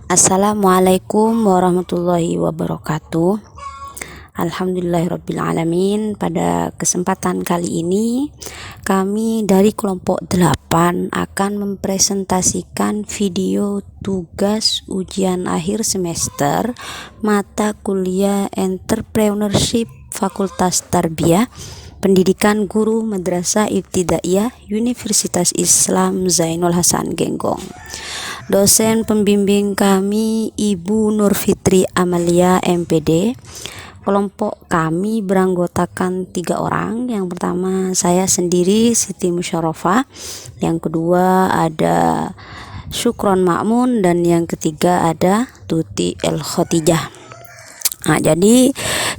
Assalamualaikum warahmatullahi wabarakatuh. Alhamdulillahirrabbilalamin. Pada kesempatan kali ini kami dari kelompok 8 akan mempresentasikan video tugas ujian akhir semester mata kuliah Entrepreneurship Fakultas Tarbiyah Pendidikan Guru Madrasah Ibtidaiyah Universitas Islam Zainul Hasan Genggong. Dosen pembimbing kami Ibu Nurfitri Amalia MPD. Kelompok kami beranggotakan 3 orang. Yang pertama saya sendiri Siti Musyarofa, yang kedua ada Syukron Ma'mun, dan yang ketiga ada Tuti El Khotijah. Jadi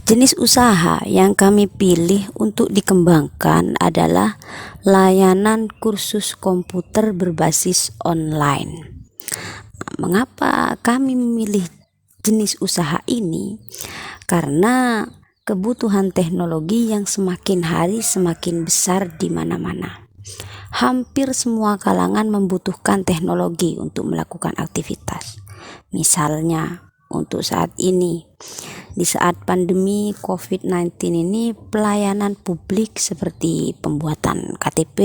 jenis usaha yang kami pilih untuk dikembangkan adalah layanan kursus komputer berbasis online. Mengapa kami memilih jenis usaha ini? Karena kebutuhan teknologi yang semakin hari semakin besar di mana-mana. Hampir semua kalangan membutuhkan teknologi untuk melakukan aktivitas. Misalnya untuk saat ini, di saat pandemi COVID-19 ini, pelayanan publik seperti pembuatan KTP,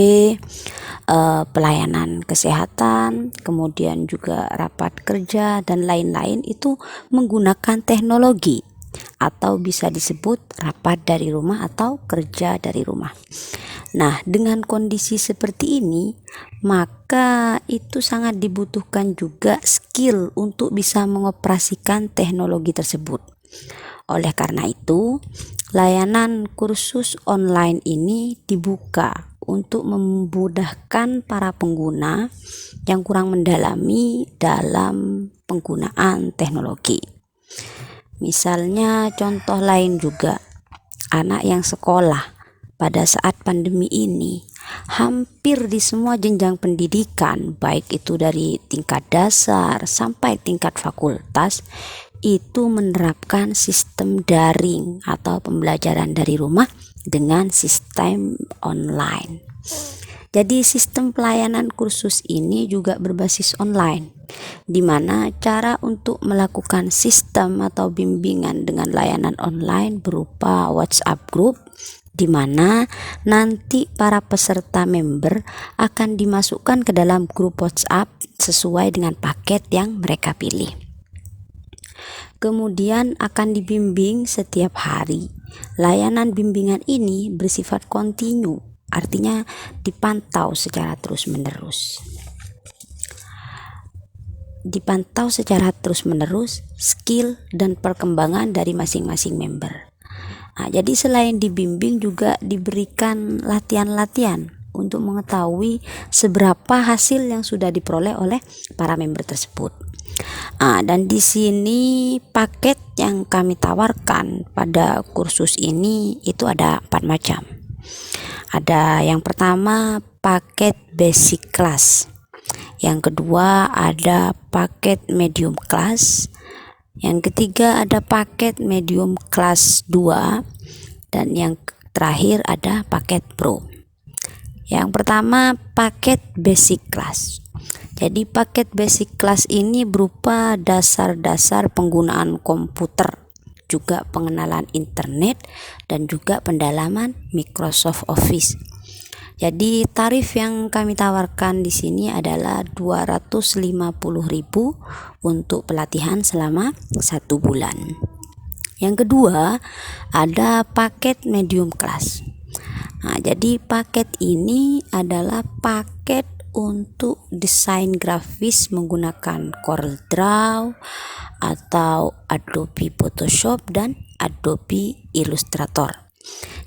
pelayanan kesehatan, kemudian juga rapat kerja dan lain-lain itu menggunakan teknologi, atau bisa disebut rapat dari rumah atau kerja dari rumah. Nah, dengan kondisi seperti ini, maka itu sangat dibutuhkan juga skill untuk bisa mengoperasikan teknologi tersebut. Oleh karena itu, layanan kursus online ini dibuka untuk memudahkan para pengguna yang kurang mendalami dalam penggunaan teknologi. Misalnya contoh lain juga, anak yang sekolah pada saat pandemi ini, hampir di semua jenjang pendidikan, baik itu dari tingkat dasar sampai tingkat fakultas, itu menerapkan sistem daring atau pembelajaran dari rumah dengan sistem online. Jadi sistem pelayanan kursus ini juga berbasis online, di mana cara untuk melakukan sistem atau bimbingan dengan layanan online berupa WhatsApp group, di mana nanti para peserta member akan dimasukkan ke dalam grup WhatsApp sesuai dengan paket yang mereka pilih. Kemudian akan dibimbing setiap hari. Layanan bimbingan ini bersifat kontinu, artinya dipantau secara terus-menerus. Skill dan perkembangan dari masing-masing member. Jadi selain dibimbing juga diberikan latihan-latihan untuk mengetahui seberapa hasil yang sudah diperoleh oleh para member tersebut. Dan di sini paket yang kami tawarkan pada kursus ini itu ada 4 macam. Ada yang pertama paket basic class, yang kedua ada paket medium class, yang ketiga ada paket medium kelas 2, dan yang terakhir ada paket pro. Yang pertama paket basic class. Jadi paket basic class ini berupa dasar-dasar penggunaan komputer, juga pengenalan internet, dan juga pendalaman Microsoft Office. Jadi tarif yang kami tawarkan di sini adalah 250.000 untuk pelatihan selama 1 bulan. Yang kedua ada paket medium class. Jadi paket ini adalah paket untuk desain grafis menggunakan CorelDRAW atau Adobe Photoshop dan Adobe Illustrator.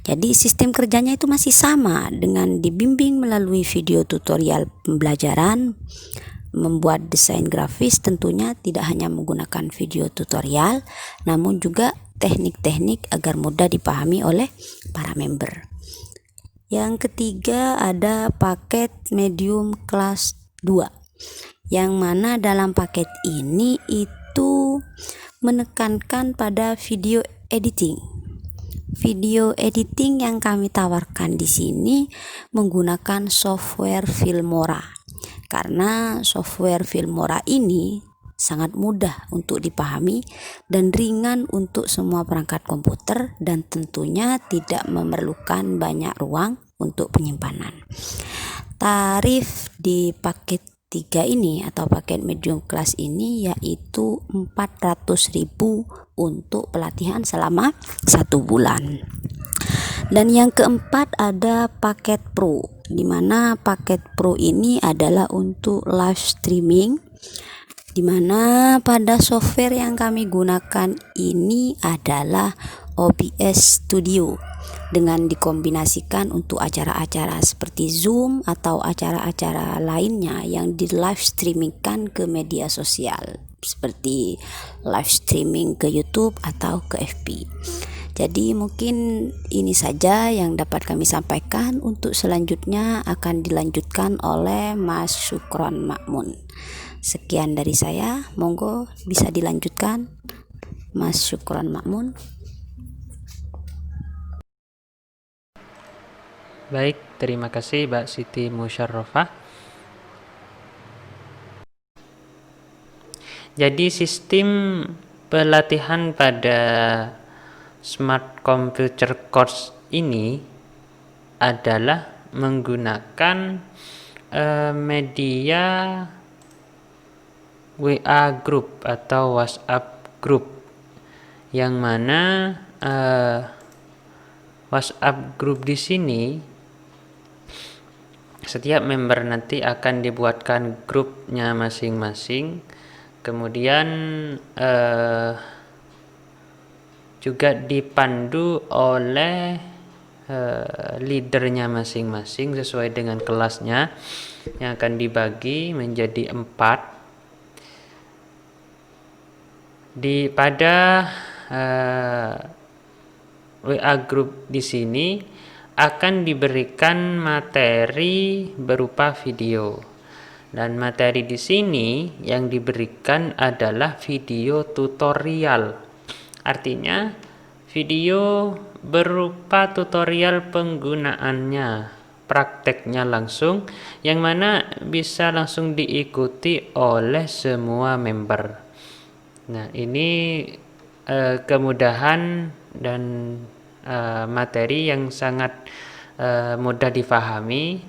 Jadi sistem kerjanya itu masih sama dengan dibimbing melalui video tutorial pembelajaran. Membuat desain grafis tentunya tidak hanya menggunakan video tutorial, namun juga teknik-teknik agar mudah dipahami oleh para member. Yang ketiga ada paket medium kelas 2, yang mana dalam paket ini itu menekankan pada video editing. Video editing yang kami tawarkan di sini menggunakan software Filmora. Karena software Filmora ini sangat mudah untuk dipahami dan ringan untuk semua perangkat komputer, dan tentunya tidak memerlukan banyak ruang untuk penyimpanan. Tarif di paket 3 ini atau paket medium class ini yaitu 400.000 untuk pelatihan selama 1 bulan. Dan yang keempat ada paket pro, di mana paket pro ini adalah untuk live streaming, di mana pada software yang kami gunakan ini adalah OBS Studio dengan dikombinasikan untuk acara-acara seperti Zoom atau acara-acara lainnya yang di live streamingkan ke media sosial seperti live streaming ke YouTube atau ke FB. Jadi mungkin ini saja yang dapat kami sampaikan. Untuk selanjutnya akan dilanjutkan oleh Mas Syukron Makmun. Sekian dari saya, monggo bisa dilanjutkan Mas Syukron Makmun. Baik, terima kasih Mbak Siti Musyarrofah. Jadi sistem pelatihan pada Smart Computer Course ini adalah menggunakan media WA Group atau WhatsApp Group, yang mana WhatsApp Group di sini setiap member nanti akan dibuatkan grupnya masing-masing, kemudian juga dipandu oleh leadernya masing-masing sesuai dengan kelasnya, yang akan dibagi menjadi 4. Pada WA Group di sini akan diberikan materi berupa video, dan materi di sini yang diberikan adalah video tutorial. Artinya video berupa tutorial penggunaannya, prakteknya langsung, yang mana bisa langsung diikuti oleh semua member. Nah, ini kemudahan dan materi yang sangat mudah difahami,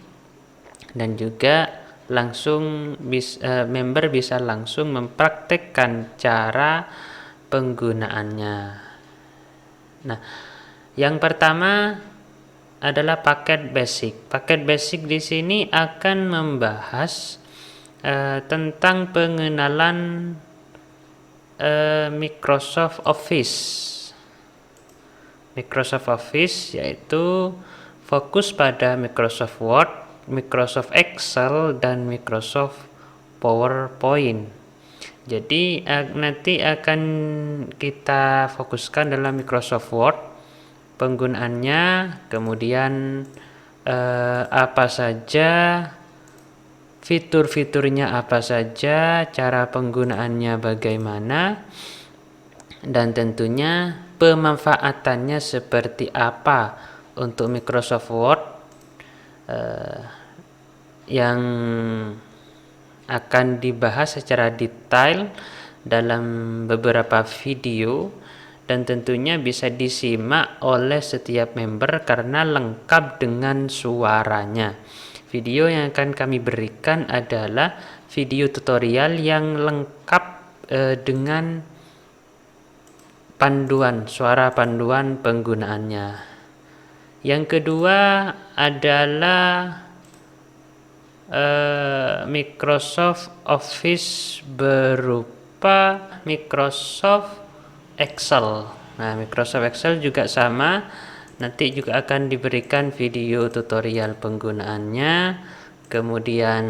dan juga langsung member bisa langsung mempraktekkan cara penggunaannya. Nah, yang pertama adalah paket basic. Paket basic di sini akan membahas tentang pengenalan Microsoft Office. Microsoft Office yaitu fokus pada Microsoft Word, Microsoft Excel, dan Microsoft PowerPoint. Jadi nanti akan kita fokuskan dalam Microsoft Word, penggunaannya, kemudian apa saja fitur-fiturnya, apa saja cara penggunaannya bagaimana, dan tentunya pemanfaatannya seperti apa untuk Microsoft Word, yang akan dibahas secara detail dalam beberapa video, dan tentunya bisa disimak oleh setiap member karena lengkap dengan suaranya. Video yang akan kami berikan adalah video tutorial yang lengkap dengan panduan, suara panduan penggunaannya. Yang kedua adalah Microsoft Office berupa Microsoft Excel. Nah, Microsoft Excel juga sama, nanti juga akan diberikan video tutorial penggunaannya, kemudian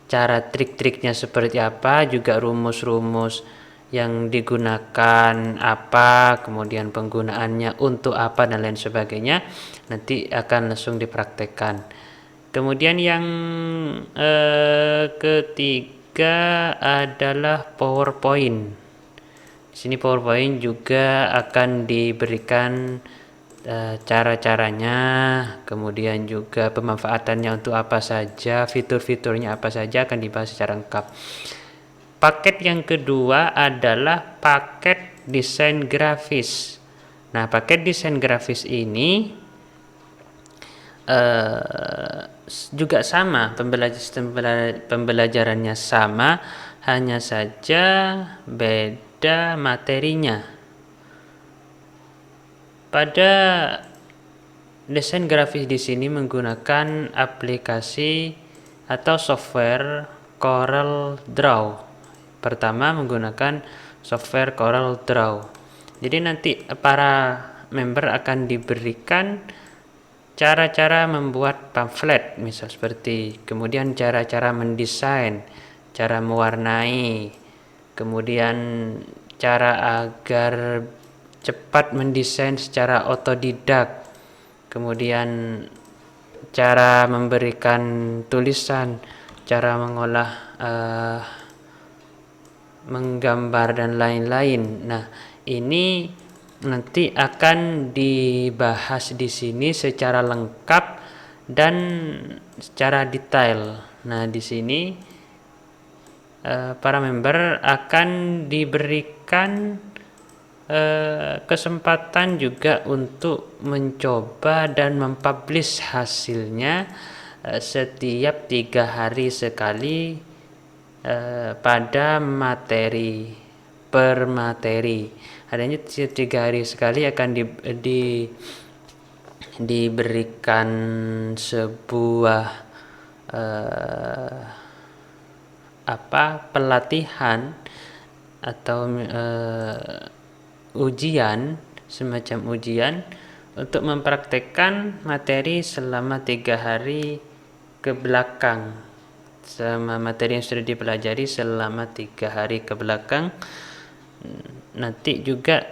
cara trik-triknya seperti apa, juga rumus-rumus yang digunakan apa, kemudian penggunaannya untuk apa, dan lain sebagainya, nanti akan langsung dipraktekkan. Kemudian yang ketiga adalah PowerPoint. Di sini PowerPoint juga akan diberikan cara-caranya, kemudian juga pemanfaatannya untuk apa saja, fitur-fiturnya apa saja akan dibahas secara lengkap. Paket yang kedua adalah paket desain grafis. Nah, paket desain grafis ini juga sama, pembelajarannya sama, hanya saja beda materinya. Pada desain grafis di sini menggunakan aplikasi atau software Corel Draw. Pertama menggunakan software Corel Draw. Jadi nanti para member akan diberikan cara-cara membuat pamflet, misal seperti, kemudian cara-cara mendesain, cara mewarnai, kemudian cara agar cepat mendesain secara otodidak, kemudian cara memberikan tulisan, cara mengolah menggambar dan lain-lain. Nah, ini nanti akan dibahas di sini secara lengkap dan secara detail. Nah, di sini para member akan diberikan kesempatan juga untuk mencoba dan mempublish hasilnya setiap 3 hari sekali pada materi per materi. Adanya 3 hari sekali akan diberikan sebuah pelatihan atau ujian, semacam ujian untuk mempraktekkan materi selama 3 hari ke belakang, sama materi yang sudah dipelajari selama 3 hari ke belakang. Nanti juga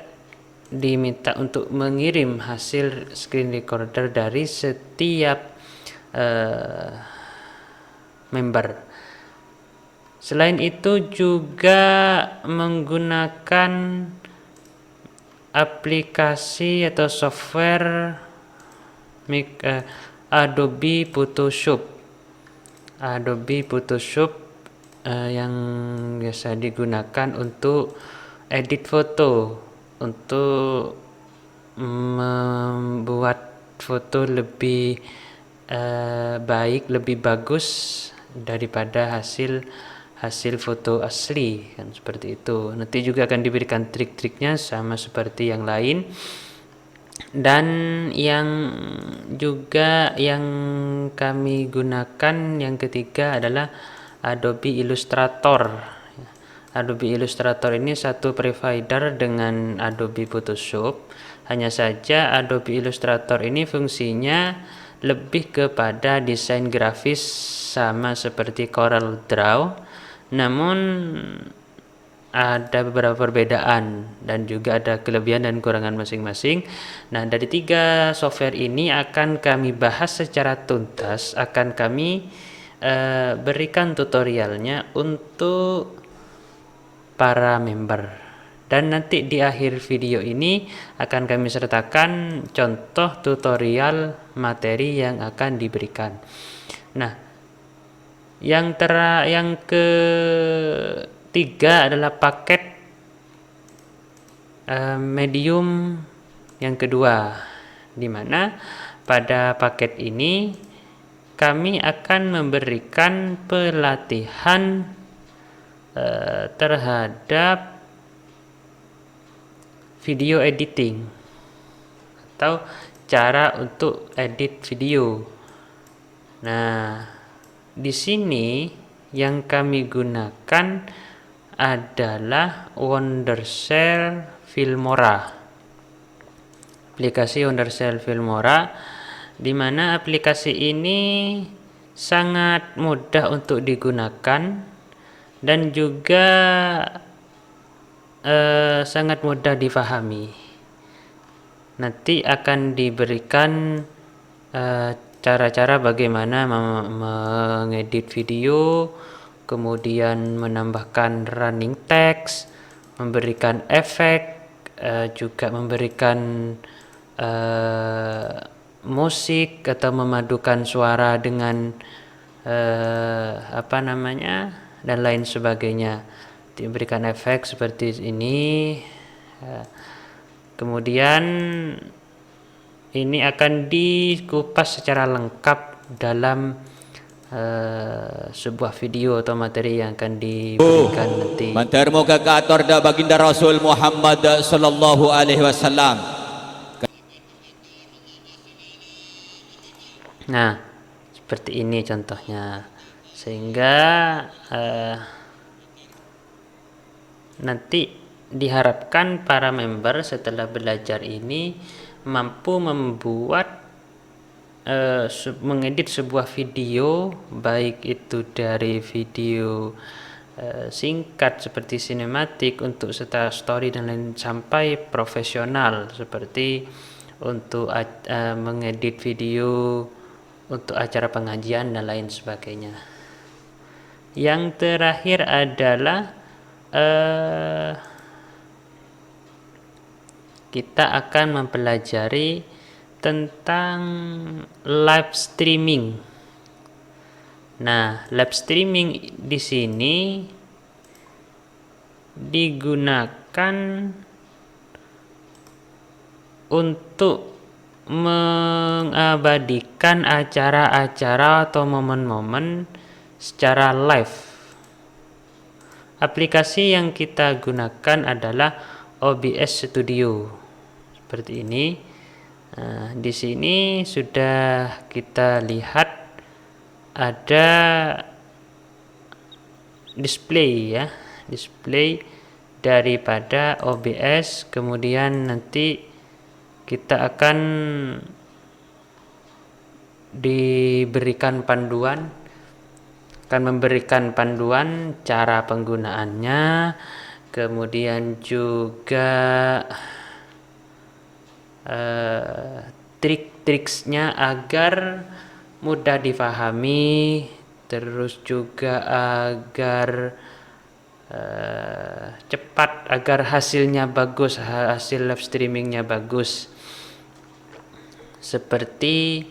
diminta untuk mengirim hasil screen recorder dari setiap member. Selain itu juga menggunakan aplikasi atau software Adobe Photoshop. Adobe Photoshop yang biasa digunakan untuk edit foto, untuk membuat foto lebih baik, lebih bagus daripada hasil foto asli, kan seperti itu. Nanti juga akan diberikan trik-triknya sama seperti yang lain. Dan yang juga yang kami gunakan yang ketiga adalah Adobe Illustrator. Adobe Illustrator ini satu provider dengan Adobe Photoshop. Hanya saja Adobe Illustrator ini fungsinya lebih kepada desain grafis sama seperti Corel Draw, namun ada beberapa perbedaan dan juga ada kelebihan dan kekurangan masing-masing. Nah, dari 3 software ini akan kami bahas secara tuntas, akan kami berikan tutorialnya untuk para member. Dan nanti di akhir video ini akan kami sertakan contoh tutorial materi yang akan diberikan. Nah, yang ketiga adalah paket medium yang kedua, di mana pada paket ini kami akan memberikan pelatihan terhadap video editing atau cara untuk edit video. Nah, di sini yang kami gunakan adalah Wondershare Filmora. Aplikasi Wondershare Filmora, di mana aplikasi ini sangat mudah untuk digunakan dan juga sangat mudah difahami. Nanti akan diberikan cara-cara bagaimana mengedit video, kemudian menambahkan running text, memberikan efek, juga memberikan musik atau memadukan suara dengan apa namanya dan lain sebagainya, diberikan efek seperti ini. Kemudian ini akan dikupas secara lengkap dalam sebuah video atau materi yang akan diberikan nanti. Mantarmu ke ator da baginda Rasul Muhammad sallallahu alaihi wasallam. Nah, seperti ini contohnya, sehingga nanti diharapkan para member setelah belajar ini mampu membuat mengedit sebuah video, baik itu dari video singkat seperti sinematik untuk story dan lain, sampai profesional seperti untuk mengedit video untuk acara pengajian dan lain sebagainya. Yang terakhir adalah kita akan mempelajari tentang live streaming. Nah, live streaming di sini digunakan untuk mengabadikan acara-acara atau momen-momen secara live. Aplikasi yang kita gunakan adalah OBS Studio. Seperti ini. Nah, di sini sudah kita lihat ada display ya, display daripada OBS. Kemudian nanti kita akan memberikan panduan cara penggunaannya, kemudian juga trik-triksnya agar mudah difahami, terus juga agar cepat, agar hasilnya bagus, hasil live streamingnya bagus. Seperti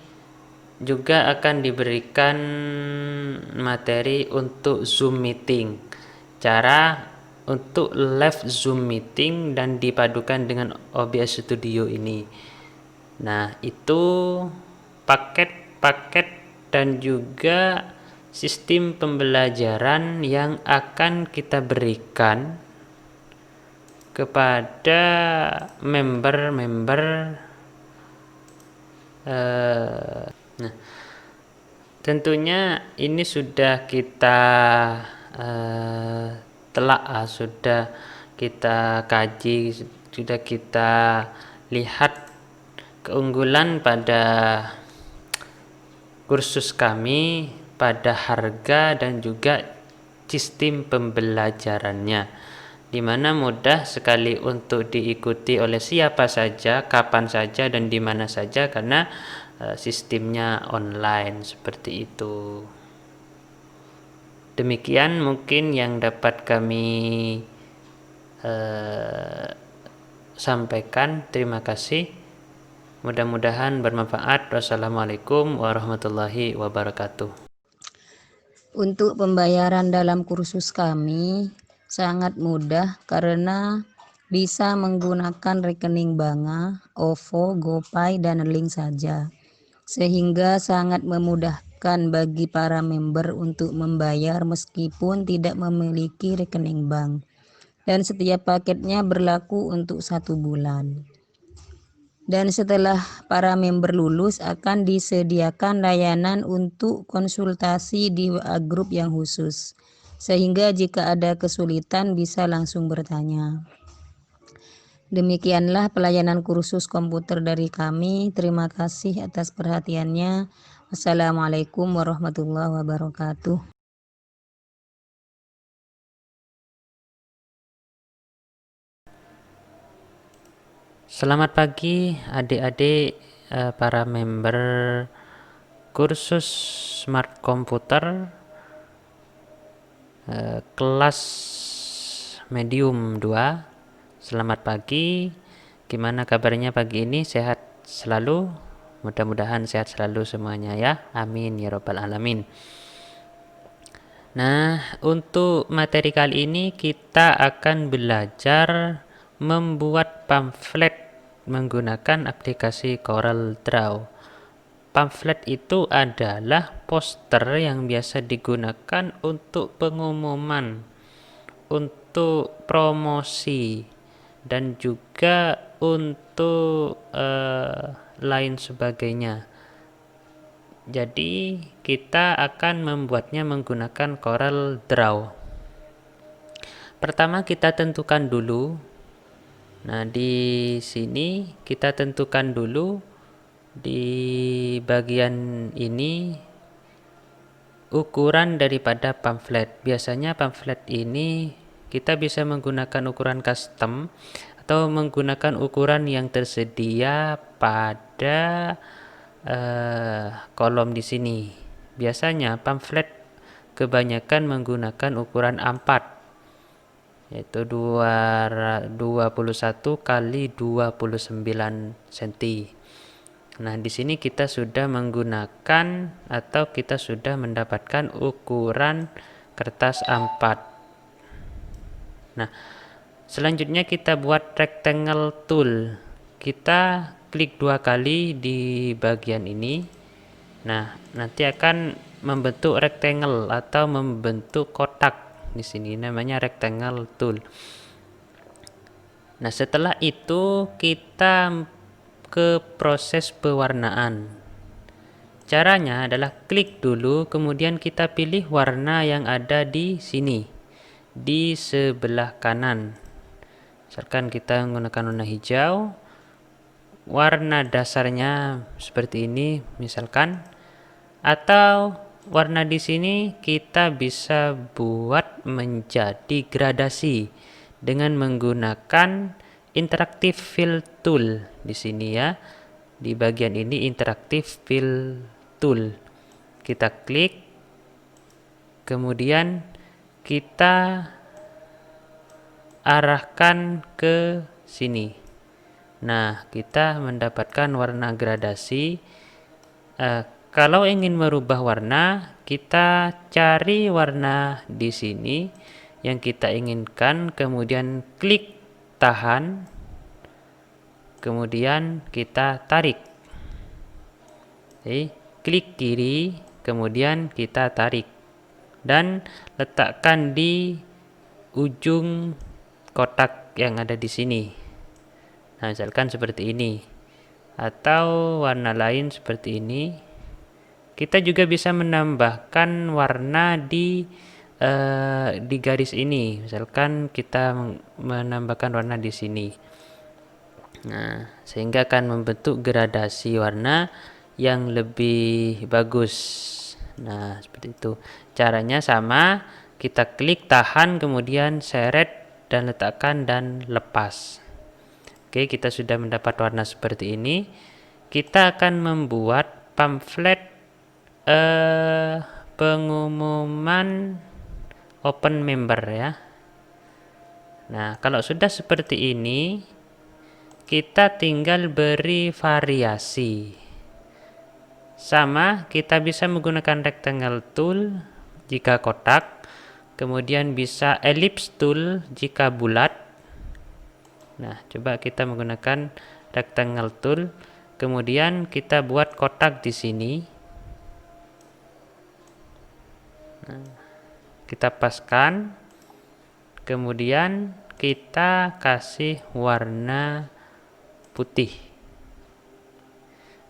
juga akan diberikan materi untuk Zoom meeting, cara untuk live Zoom meeting dan dipadukan dengan OBS Studio ini. Nah, itu paket-paket dan juga sistem pembelajaran yang akan kita berikan kepada member-member. Nah, tentunya ini sudah kita telah sudah kita kaji, sudah kita lihat keunggulan pada kursus kami pada harga dan juga sistem pembelajarannya, di mana mudah sekali untuk diikuti oleh siapa saja, kapan saja, dan di mana saja, karena sistemnya online seperti itu. Demikian mungkin yang dapat kami sampaikan. Terima kasih. Mudah-mudahan bermanfaat. Wassalamualaikum warahmatullahi wabarakatuh. Untuk pembayaran dalam kursus kami sangat mudah karena bisa menggunakan rekening Banga, OVO, GoPay, dan link saja. Sehingga sangat memudahkan bagi para member untuk membayar meskipun tidak memiliki rekening bank. Dan setiap paketnya berlaku untuk 1 bulan. Dan setelah para member lulus akan disediakan layanan untuk konsultasi di WA Group yang khusus, sehingga jika ada kesulitan bisa langsung bertanya. Demikianlah pelayanan kursus komputer dari kami. Terima kasih atas perhatiannya. Wassalamualaikum warahmatullahi wabarakatuh. Selamat pagi adik-adik para member kursus Smart Komputer kelas Medium 2. Selamat pagi. Gimana kabarnya pagi ini? Sehat selalu. Mudah-mudahan sehat selalu semuanya ya. Amin ya rabbal alamin. Nah, untuk materi kali ini kita akan belajar membuat pamflet menggunakan aplikasi CorelDRAW. Pamflet itu adalah poster yang biasa digunakan untuk pengumuman, untuk promosi, dan juga untuk lain sebagainya. Jadi kita akan membuatnya menggunakan CorelDRAW. Pertama kita tentukan dulu. Nah, di sini kita tentukan dulu di bagian ini ukuran daripada pamflet. Biasanya pamflet ini kita bisa menggunakan ukuran custom atau menggunakan ukuran yang tersedia pada kolom di sini. Biasanya pamflet kebanyakan menggunakan ukuran A4, yaitu 21 kali 29 cm. Nah, di sini kita sudah menggunakan atau kita sudah mendapatkan ukuran kertas A4. Nah, selanjutnya kita buat rectangle tool. Kita klik 2 kali di bagian ini. Nah, nanti akan membentuk rectangle atau membentuk kotak. Di sini namanya rectangle tool. Nah, setelah itu kita ke proses pewarnaan. Caranya adalah klik dulu, kemudian kita pilih warna yang ada di sini, di sebelah kanan. Misalkan kita menggunakan warna hijau, warna dasarnya seperti ini misalkan, atau warna di sini kita bisa buat menjadi gradasi dengan menggunakan interactive fill tool. Di sini ya, di bagian ini interactive fill tool. Kita klik, kemudian kita arahkan ke sini. Nah, kita mendapatkan warna gradasi. Kalau ingin merubah warna, kita cari warna di sini yang kita inginkan, kemudian klik tahan, kemudian kita tarik. Oke, klik kiri, kemudian kita tarik dan letakkan di ujung kotak yang ada di sini. Nah, misalkan seperti ini, atau warna lain seperti ini. Kita juga bisa menambahkan warna di garis ini. Misalkan kita menambahkan warna di sini. Nah, sehingga akan membentuk gradasi warna yang lebih bagus. Nah, seperti itu. Caranya sama, kita klik tahan, kemudian seret dan letakkan dan lepas. Oke, kita sudah mendapat warna seperti ini. Kita akan membuat pamflet pengumuman open member ya. Nah, kalau sudah seperti ini, kita tinggal beri variasi. Sama, kita bisa menggunakan rectangle tool jika kotak, kemudian bisa ellipse tool jika bulat. Nah, coba kita menggunakan rectangle tool, kemudian kita buat kotak di sini. Nah, kita paskan, kemudian kita kasih warna putih.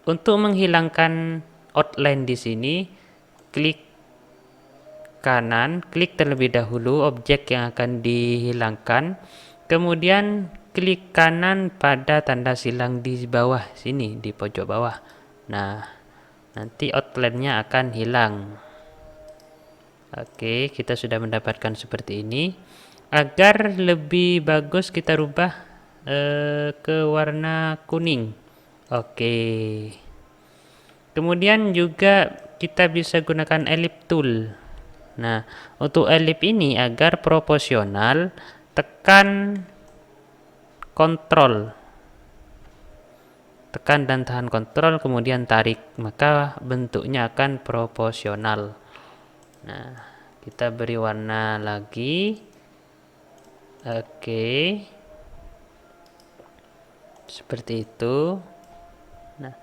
Untuk menghilangkan outline di sini, klik kanan, klik terlebih dahulu objek yang akan dihilangkan, kemudian klik kanan pada tanda silang di bawah sini, di pojok bawah. Nah, nanti outline-nya akan hilang. Oke, kita sudah mendapatkan seperti ini. Agar lebih bagus, kita rubah ke warna kuning. Oke. Kemudian juga kita bisa gunakan ellipse tool. Nah, untuk ellipse ini agar proporsional, tekan kontrol. tekan dan tahan kontrol, kemudian tarik, maka bentuknya akan proporsional. Nah, kita beri warna lagi. Oke, seperti itu. Nah,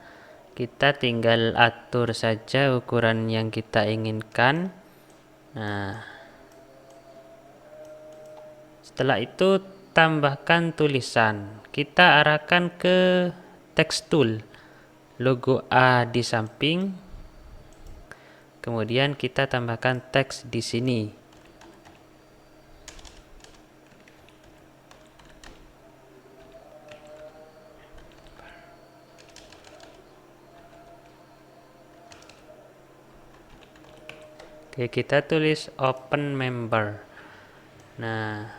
kita tinggal atur saja ukuran yang kita inginkan. Nah, setelah itu tambahkan tulisan. Kita arahkan ke text tool, logo A di samping, kemudian kita tambahkan teks di sini. Oke, kita tulis open member. Nah,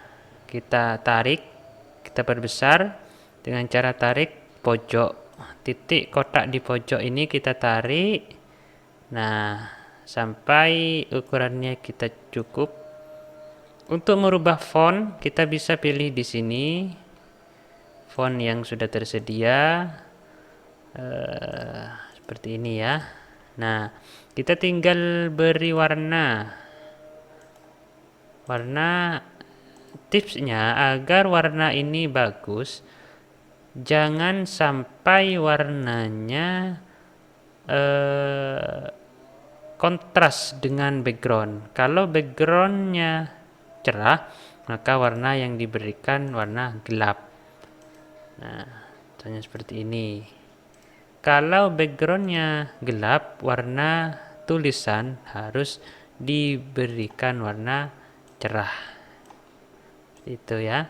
kita tarik, kita perbesar dengan cara tarik pojok. Titik kotak di pojok ini kita tarik. Nah, sampai ukurannya kita cukup. Untuk merubah font, kita bisa pilih di sini font yang sudah tersedia. Seperti ini ya. Nah, kita tinggal beri warna. Tipsnya agar warna ini bagus, jangan sampai warnanya kontras dengan background. Kalau backgroundnya cerah, maka warna yang diberikan warna gelap. Nah, contohnya seperti ini. Kalau backgroundnya gelap, warna tulisan harus diberikan warna cerah. Itu ya.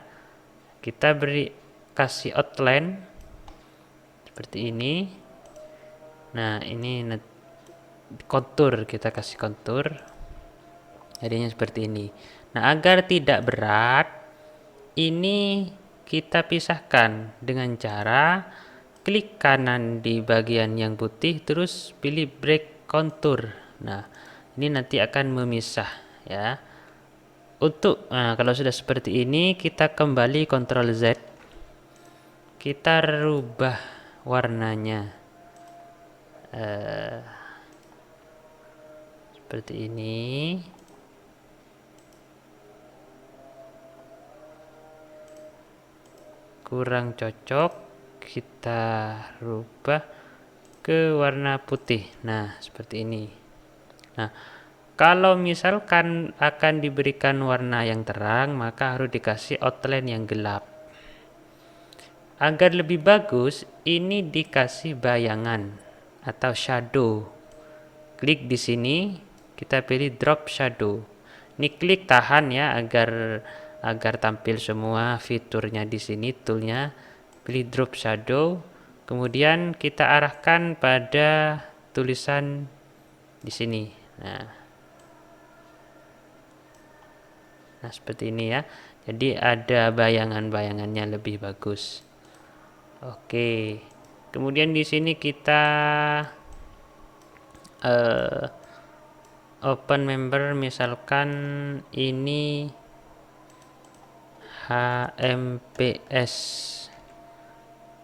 Kita kasih outline seperti ini. Nah, ini kontur, kita kasih kontur. Jadinya seperti ini. Nah, agar tidak berat, ini kita pisahkan dengan cara klik kanan di bagian yang putih, terus pilih break contour. Nah, ini nanti akan memisah ya. Kalau sudah seperti ini, kita kembali Ctrl Z. Kita rubah warnanya seperti ini. Kurang cocok, kita rubah ke warna putih. Nah, seperti ini. Nah, kalau misalkan akan diberikan warna yang terang, maka harus dikasih outline yang gelap. Agar lebih bagus, ini dikasih bayangan atau shadow. Klik di sini, kita pilih drop shadow. Ini klik tahan ya, agar tampil semua fiturnya di sini, toolnya. Pilih drop shadow, kemudian kita arahkan pada tulisan di sini. Nah, seperti ini ya. Jadi ada bayangan-bayangannya lebih bagus. Oke. Kemudian di sini kita open member, misalkan ini HMPS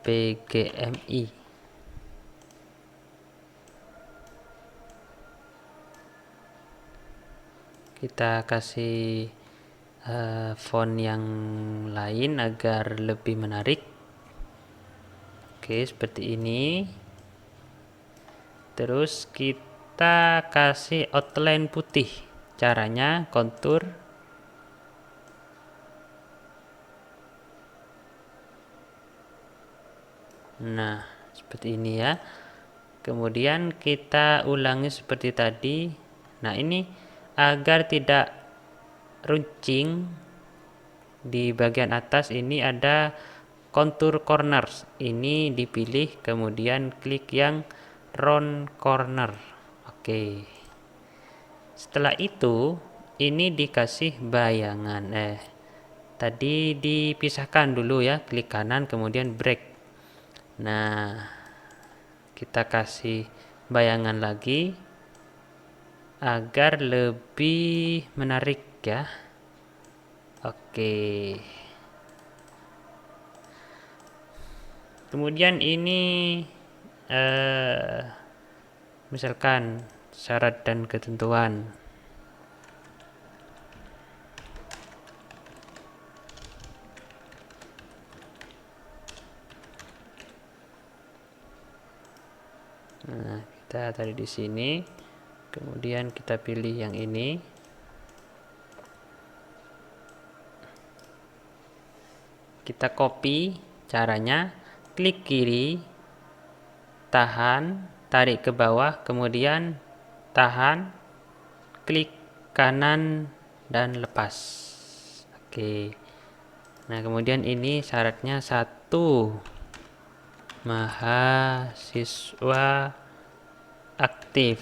PGMI. Kita kasih font yang lain agar lebih menarik. Oke, seperti ini. Terus kita kasih outline putih. Caranya kontur. Nah, seperti ini ya. Kemudian kita ulangi seperti tadi. Nah, ini agar tidak runcing, di bagian atas ini ada contour corners. Ini dipilih, kemudian klik yang round corner. Oke. Setelah itu, ini dikasih bayangan. Tadi dipisahkan dulu ya, klik kanan kemudian break. Nah, kita kasih bayangan lagi agar lebih menarik ya. Oke. Kemudian ini misalkan syarat dan ketentuan. Nah, kita tarik di sini. Kemudian kita pilih yang ini. Kita copy caranya, klik kiri, tahan, tarik ke bawah, kemudian tahan, klik kanan dan lepas. Oke. Nah, kemudian ini syaratnya 1 mahasiswa aktif,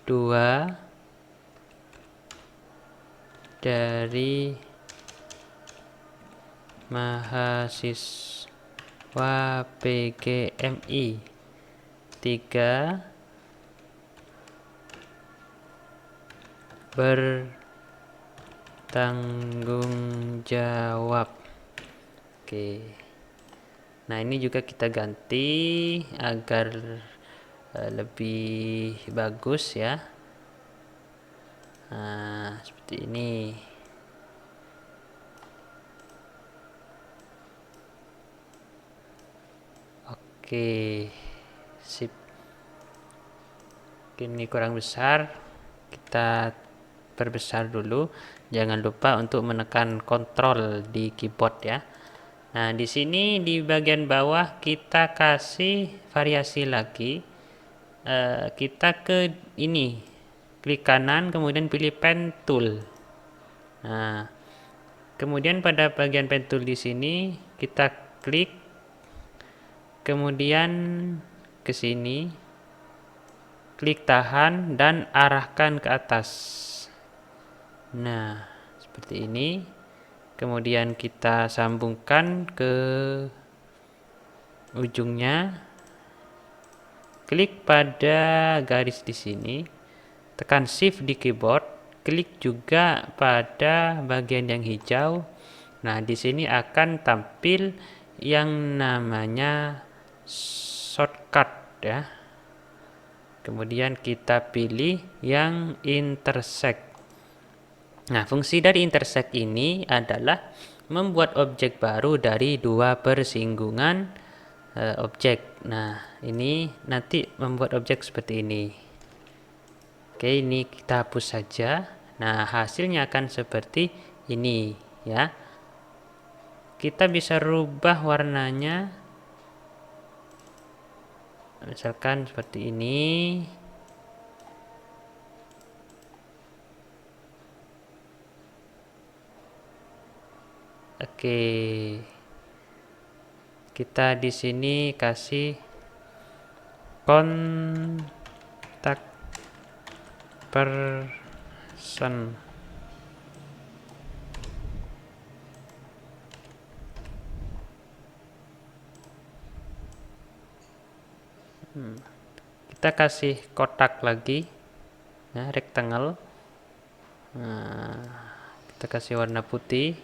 2 dari mahasiswa PGMI, 3 bertanggung jawab. Oke. Nah, ini juga kita ganti agar lebih bagus ya. Nah, seperti ini. Oke, sip. Ini kurang besar, kita perbesar dulu. Jangan lupa untuk menekan kontrol di keyboard ya. Nah, di sini di bagian bawah kita kasih variasi lagi. Kita ke ini, klik kanan, kemudian pilih pen tool. Nah, kemudian pada bagian pen tool di sini kita klik, kemudian ke sini, klik tahan dan arahkan ke atas. Nah, seperti ini. Kemudian kita sambungkan ke ujungnya. Klik pada garis di sini, tekan shift di keyboard, klik juga pada bagian yang hijau. Nah, di sini akan tampil yang namanya shortcut ya. Kemudian kita pilih yang intersect. Nah, fungsi dari intersect ini adalah membuat objek baru dari 2 persinggungan objek. Nah, ini nanti membuat objek seperti ini. Oke, ini kita hapus saja. Nah, hasilnya akan seperti ini ya. Kita bisa rubah warnanya. Misalkan seperti ini. Oke. Kita di sini kasih kontak person. Kita kasih kotak lagi ya, rectangle. Nah, kita kasih warna putih.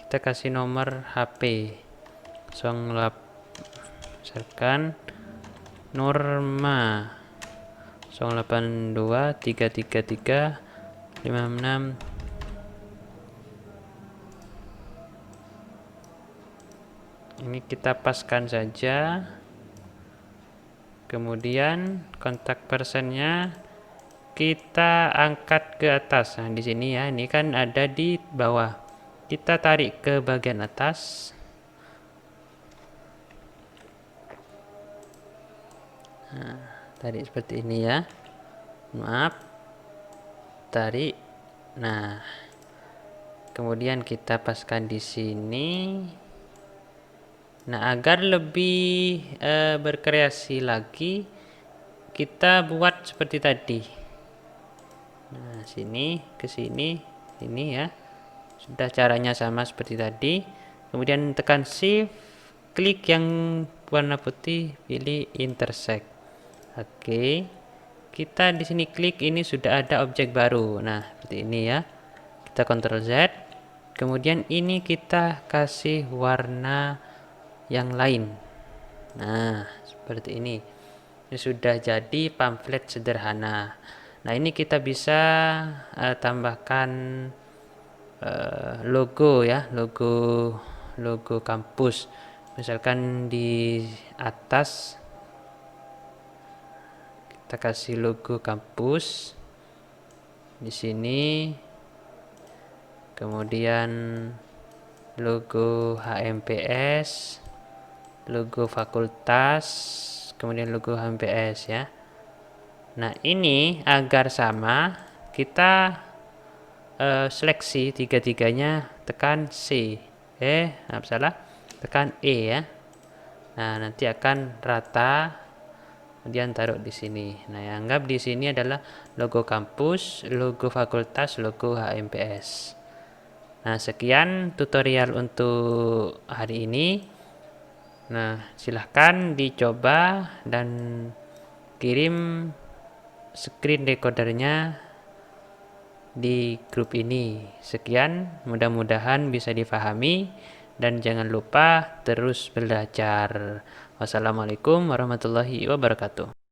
Kita kasih nomor HP 08, misalkan Norma 082 333 56. Ini kita paskan saja. Kemudian kontak personnya kita angkat ke atas. Nah, di sini ya, ini kan ada di bawah. Kita tarik ke bagian atas. Nah, tarik seperti ini ya. Maaf. Tarik. Nah, kemudian kita paskan di sini. Nah, agar lebih berkreasi lagi, kita buat seperti tadi. Nah, sini ke sini, ini ya. Sudah caranya sama seperti tadi. Kemudian tekan shift, klik yang warna putih, pilih intersect. Oke. kita di sini klik, ini sudah ada objek baru. Nah, seperti ini ya. Kita Ctrl Z. Kemudian ini kita kasih warna yang lain. Nah, seperti ini. Ini sudah jadi pamflet sederhana. Nah, ini kita bisa tambahkan logo ya, logo kampus. Misalkan di atas kita kasih logo kampus di sini. Kemudian logo HMPS, logo fakultas, kemudian logo HMPS ya. Nah, ini agar sama, kita seleksi tiga-tiganya, tekan C. Salah, tekan E ya. Nah, nanti akan rata, kemudian taruh di sini. Nah, anggap di sini adalah logo kampus, logo fakultas, logo HMPS. Nah, sekian tutorial untuk hari ini. Nah, silahkan dicoba dan kirim screen recordernya di grup ini. Sekian, mudah-mudahan bisa difahami dan jangan lupa terus belajar. Wassalamualaikum warahmatullahi wabarakatuh.